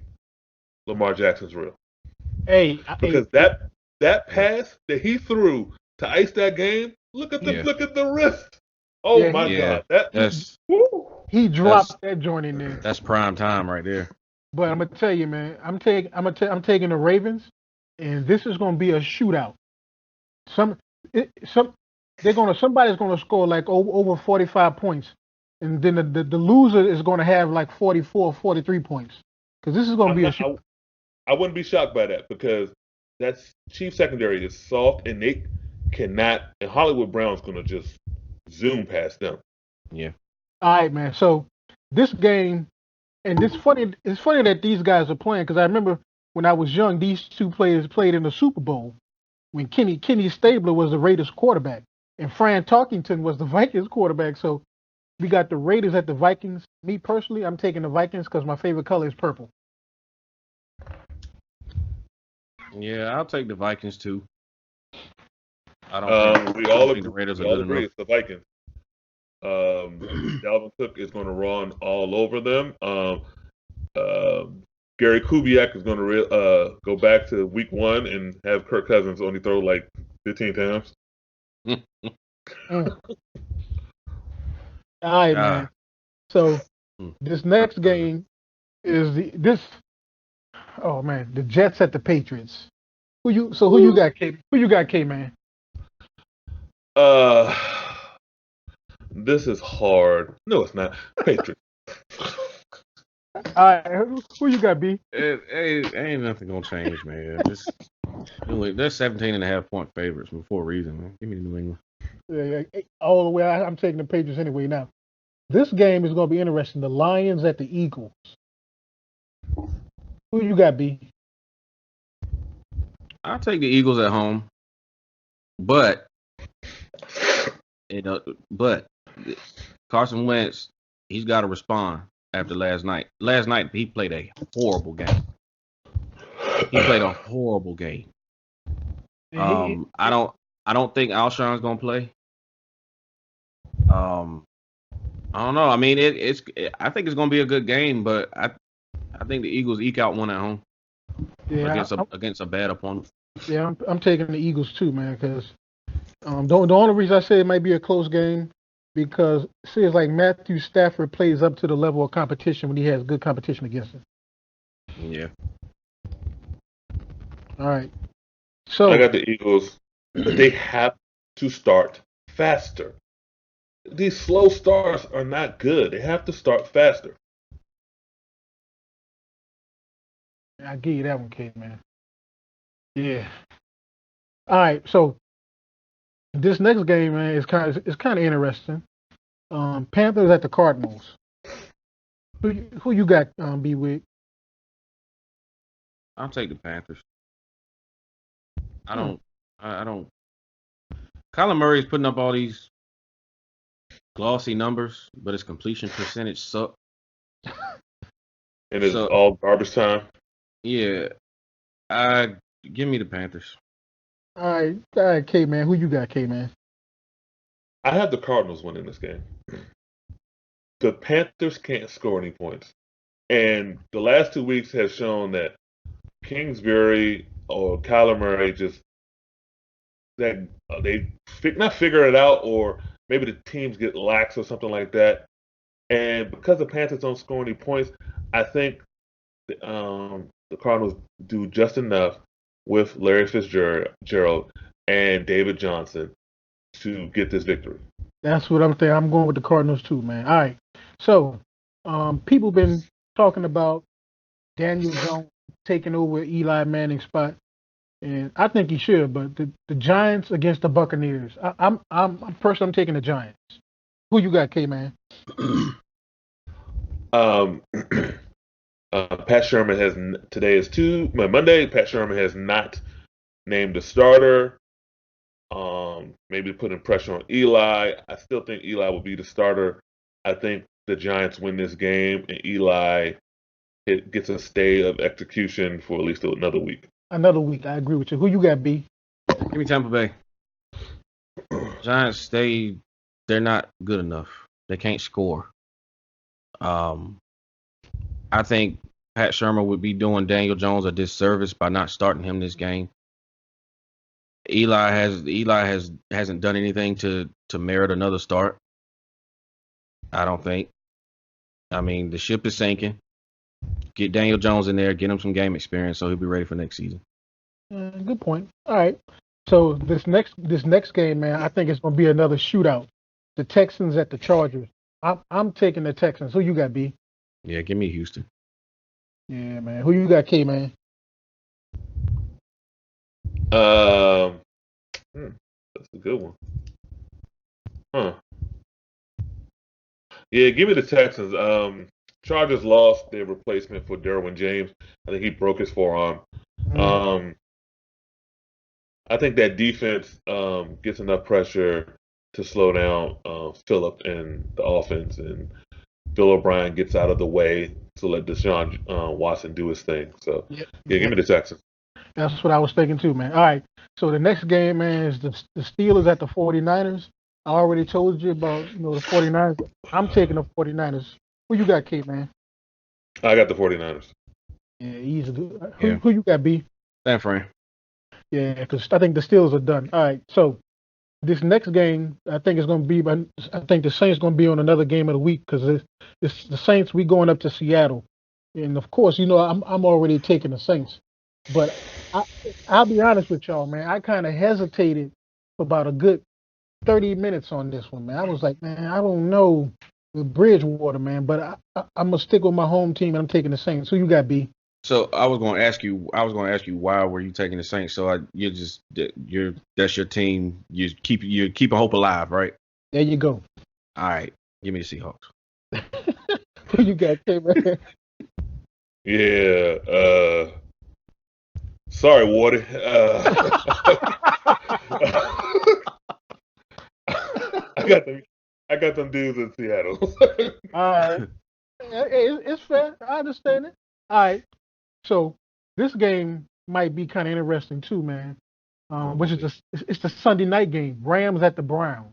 Lamar Jackson's real. Hey, Because that pass that he threw to ice that game, look at the wrist. Oh Yeah, my Yeah, God. Woo. he dropped that joint in there. that's prime time right there. But I'm gonna tell you, man. I'm taking the Ravens, and this is gonna be a shootout. Somebody's gonna score like over 45 points, and then the loser is gonna have like 44, 43 points. Because this is gonna be a shootout. I wouldn't be shocked by that because that Chief secondary is soft and they cannot. And Hollywood Brown's going to just zoom past them. Yeah. All right, man. So this game, and it's funny that these guys are playing because I remember when I was young, these two players played in the Super Bowl when Kenny Stabler was the Raiders quarterback and Fran Tarkington was the Vikings quarterback. So we got the Raiders at the Vikings. Me personally, I'm taking the Vikings because my favorite color is purple. Yeah, I'll take the Vikings too. I don't We all think the Raiders are all good agree enough. it's the Vikings. Dalvin Cook is going to run all over them. Gary Kubiak is going to go back to week 1 and have Kirk Cousins only throw like 15 times. All right, man. So this next game is oh man, the Jets at the Patriots. Who you got, K? Who you got, K, man? This is hard. No, it's not. Patriots. All right, who you got, B? Ain't nothing gonna change, man. They're 17.5-point favorites for a reason, man. Give me New England. Yeah, all the way. I'm taking the Patriots anyway. Now, this game is going to be interesting. The Lions at the Eagles. Who you got, B? I'll take the Eagles at home, but Carson Wentz, he's got to respond after last night. Last night he played a horrible game. I don't think Alshon's gonna play. I don't know. I mean, I think it's gonna be a good game, but I think the Eagles eke out one at home. Yeah, against a bad opponent. Yeah, I'm taking the Eagles too, man. Because the only reason I say it might be a close game because it seems like Matthew Stafford plays up to the level of competition when he has good competition against him. Yeah. All right. So I got the Eagles, but they have to start faster. These slow starts are not good. They have to start faster. I'll give you that one, Kate, man. Yeah. All right. So this next game, man, is kind of interesting. Panthers at the Cardinals. Who you got, B Wig? I'll take the Panthers. I don't. Kyler Murray's putting up all these glossy numbers, but his completion percentage sucks. And it's all garbage time. Yeah. Give me the Panthers. All right, K, man. Who you got, K, man? I have the Cardinals winning this game. The Panthers can't score any points. And the last 2 weeks has shown that Kingsbury or Kyler Murray just that they not figure it out, or maybe the teams get lax or something like that. And because the Panthers don't score any points, I think the Cardinals do just enough with Larry Fitzgerald and David Johnson to get this victory. That's what I'm saying. I'm going with the Cardinals too, man. All right. So, people been talking about Daniel Jones taking over Eli Manning's spot, and I think he should. But the Giants against the Buccaneers, I'm personally taking the Giants. Who you got, K man? Pat Sherman has today is Monday. Pat Sherman has not named a starter. Maybe putting pressure on Eli. I still think Eli will be the starter. I think the Giants win this game, and Eli gets a stay of execution for at least another week. Another week. I agree with you. Who you got, B? Give me Tampa Bay. Giants, they're not good enough. They can't score. I think Pat Shermer would be doing Daniel Jones a disservice by not starting him this game. Eli hasn't done anything to merit another start. I don't think. I mean, the ship is sinking. Get Daniel Jones in there, get him some game experience, so he'll be ready for next season. Good point. All right. So this next game, man, I think it's gonna be another shootout. The Texans at the Chargers. I'm taking the Texans. Who you got, B? Yeah, give me Houston. Yeah, man. Who you got, K man? That's a good one. Yeah, give me the Texans. Chargers lost their replacement for Derwin James. I think he broke his forearm. I think that defense gets enough pressure to slow down Phillip and the offense, and Bill O'Brien gets out of the way to let Deshaun Watson do his thing. So, yeah, give me the Texans. That's what I was thinking too, man. All right. So the next game, man, is the Steelers at the 49ers. I already told you about the 49ers. I'm taking the 49ers. Who you got, Kate, man? I got the 49ers. Yeah, easy. Who you got, B? San Fran. Yeah, because I think the Steelers are done. All right. So this next game, I think it's going to be. I think the Saints going to be on another game of the week because it's the Saints. We going up to Seattle, and of course, I'm already taking the Saints. But I'll be honest with y'all, man. I kind of hesitated for about a good 30 minutes on this one, man. I was like, man, I don't know with Bridgewater, man. But I'm gonna stick with my home team, and I'm taking the Saints. Who you got, B? So I was going to ask you why were you taking the Saints? So that's your team. You keep hope alive, right? There you go. All right, give me the Seahawks. Who you got, K, man? Yeah. Sorry, Wardy. I got them dudes in Seattle. All right. It's fair. I understand it. All right. So this game might be kind of interesting too, man. Which is it's the Sunday night game. Rams at the Browns.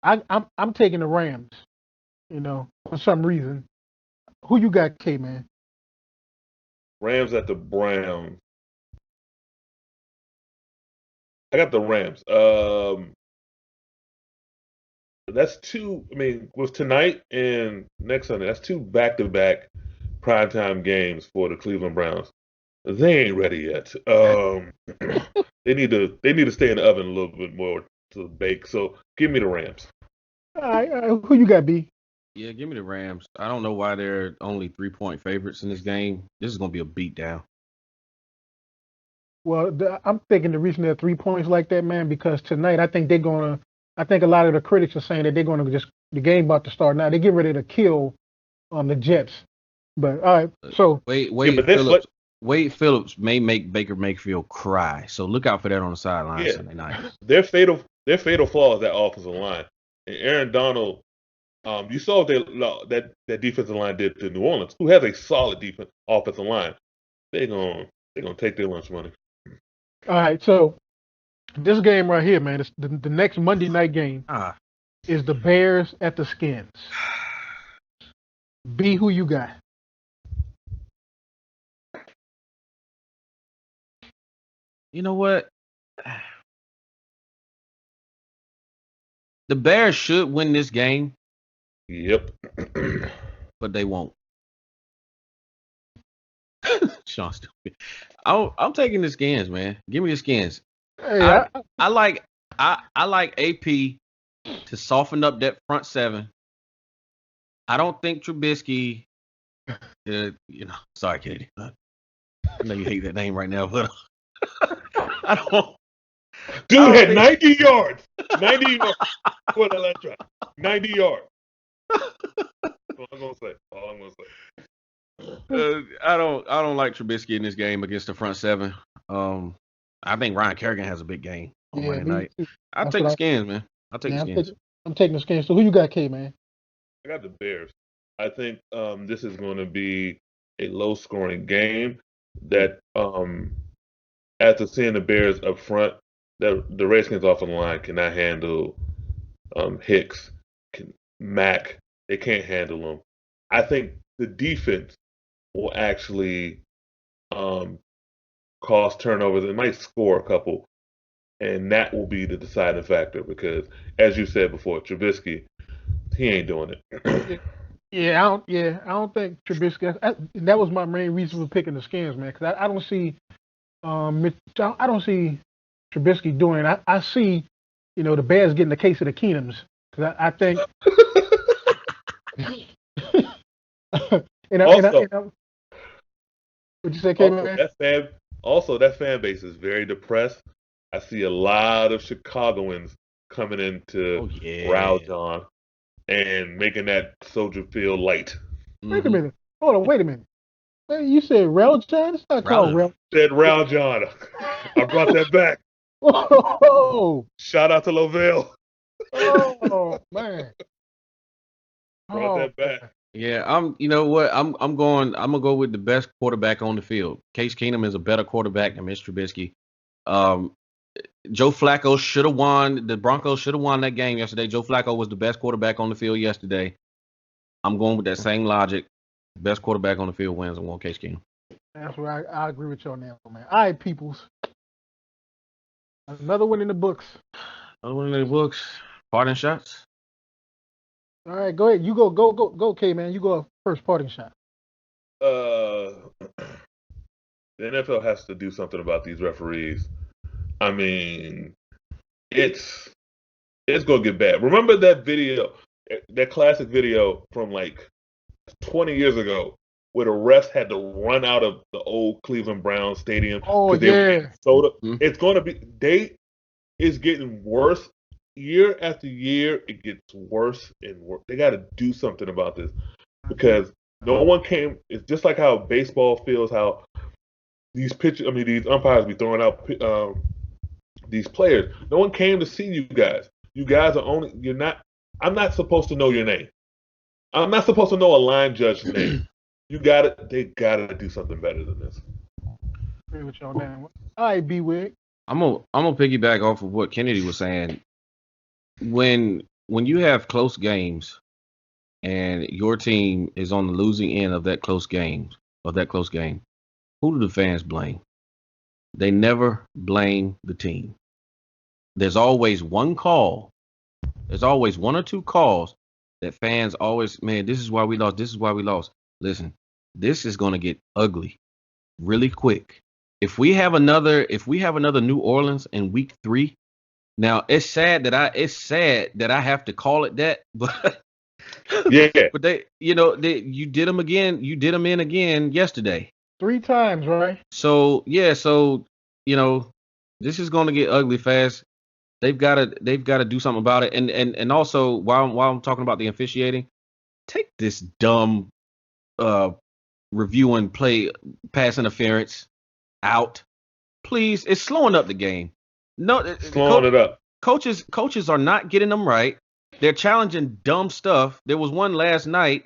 I'm taking the Rams. For some reason. Who you got, K, man? Rams at the Browns. I got the Rams. That's two. I mean, with tonight and next Sunday, that's two back-to-back primetime games for the Cleveland Browns. They ain't ready yet. They need to stay in the oven a little bit more to bake. So give me the Rams. All right. Who you got, B? Yeah, give me the Rams. I don't know why they're only 3-point favorites in this game. This is gonna be a beatdown. Well, I'm thinking the reason they're 3 points like that, man, because tonight I think a lot of the critics are saying that they're gonna the game about to start now. They get ready to kill the Jets. But all right, so Wade Phillips may make Baker Mayfield cry. So look out for that on the sideline Sunday night. Their fatal flaw is that offensive line. And Aaron Donald, you saw what that defensive line did to New Orleans, who has a solid offensive line. They're gonna take their lunch money. All right, so This game right here, man. The next Monday night game Ah, is the Bears at the Skins. B, who you got? you know what? The Bears should win this game, Yep. but they won't. Sean stupid. I'm taking the Skins, man. Give me the Skins. Hey, I like AP to soften up that front seven. I don't think Trubisky. Sorry, Kennedy. I know you hate that name right now, but I don't. Dude had 90 yards. 90 yards for the last drive. 90 yards. All I'm gonna say. I don't like Trubisky in this game against the front seven. I think Ryan Kerrigan has a big game on Monday night. I'll take the Skins, man. I'll take the Skins. I'm taking the Skins. So who you got, K, man? I got the Bears. I think this is going to be a low-scoring game. That after seeing the Bears up front, the Redskins off the line cannot handle Hicks, Mack. They can't handle them. I think the defense will actually cause turnovers. It might score a couple, and that will be the deciding factor because, as you said before, Trubisky, he ain't doing it. I don't think Trubisky. That was my main reason for picking the Skins, man. Because I don't see, I don't see Trubisky doing it. I see, the Bears getting a case of the Keenums. Because I think. What'd you say, K-Man? That fan base is very depressed. I see a lot of Chicagoans coming into Rao John and making that Soldier Field light. Wait a minute. Hold on, wait a minute. You said Rao John? It's not called Rao. Said Rao John. I brought that back. Oh. Shout out to Lovell. Oh man. Brought that back. Yeah, you know what? I'm gonna go with the best quarterback on the field. Case Keenum is a better quarterback than Mr. Trubisky. Joe Flacco should have won. The Broncos should have won that game yesterday. Joe Flacco was the best quarterback on the field yesterday. I'm going with that same logic. Best quarterback on the field wins. I'm going Case Keenum. That's where I agree with you on that, man. All right, peoples. Another one in the books. Another one in the books. Parting shots. All right, go ahead. You go, K, man. You go first. Parting shot. The NFL has to do something about these referees. I mean, it's gonna get bad. Remember that video, that classic video from like 20 years ago, where the refs had to run out of the old Cleveland Browns stadium. Oh yeah. Soda. It's gonna be. It's getting worse. Year after year, it gets worse and worse. They got to do something about this because no one came. It's just like how baseball feels. How these umpires be throwing out these players. No one came to see you guys. You guys are only. You're not. I'm not supposed to know your name. I'm not supposed to know a line judge's name. They gotta do something better than this. Agree with you on that. All right, B-Wig. I'm gonna piggyback off of what Kennedy was saying. When you have close games and your team is on the losing end of that close game, who do the fans blame? They never blame the team. There's always one call. There's always one or two calls that fans always, man, this is why we lost. This is why we lost. Listen, this is going to get ugly really quick. If we have another New Orleans in week 3, now it's sad that I have to call it that, but yeah, but you did them again. You did them in again yesterday. 3 times, right? So this is going to get ugly fast. They've got to do something about it. And also while I'm talking about the officiating, take this dumb review and play pass interference out, please. It's slowing up the game. No, slowing it up. Coaches are not getting them right. They're challenging dumb stuff. There was one last night.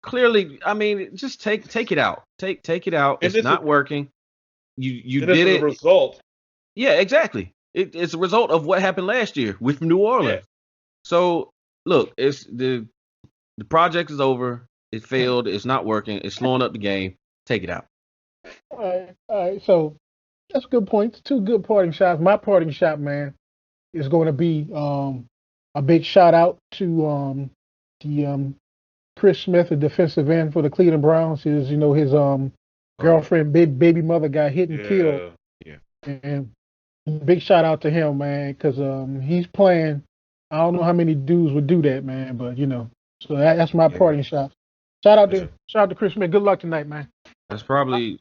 Clearly, I mean, just take it out. Take it out. It's not working. You did it. The result. Yeah, exactly. It's a result of what happened last year with New Orleans. Yeah. So look, it's the project is over. It failed. It's not working. It's slowing up the game. Take it out. All right. So that's good points. Two good parting shots. My parting shot, man, is going to be a big shout out to the Chris Smith, the defensive end for the Cleveland Browns. His girlfriend, baby mother got hit and killed. Yeah. And big shout out to him, man, because he's playing. I don't know how many dudes would do that, man, but so that's my parting shot. Shout out to Chris Smith. Good luck tonight, man. That's probably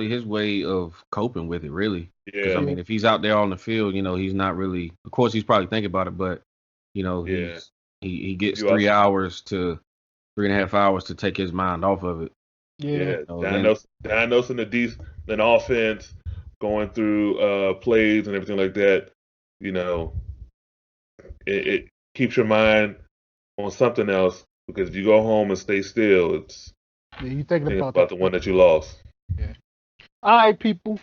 his way of coping with it, really. Because Yeah. I mean, if he's out there on the field, he's not really. Of course, he's probably thinking about it, but he gets 3 hours to 3.5 hours to take his mind off of it. Yeah. Diagnosing the offense, going through plays and everything like that. It keeps your mind on something else, because if you go home and stay still, it's you thinking about the one that you lost. Yeah. All right, people.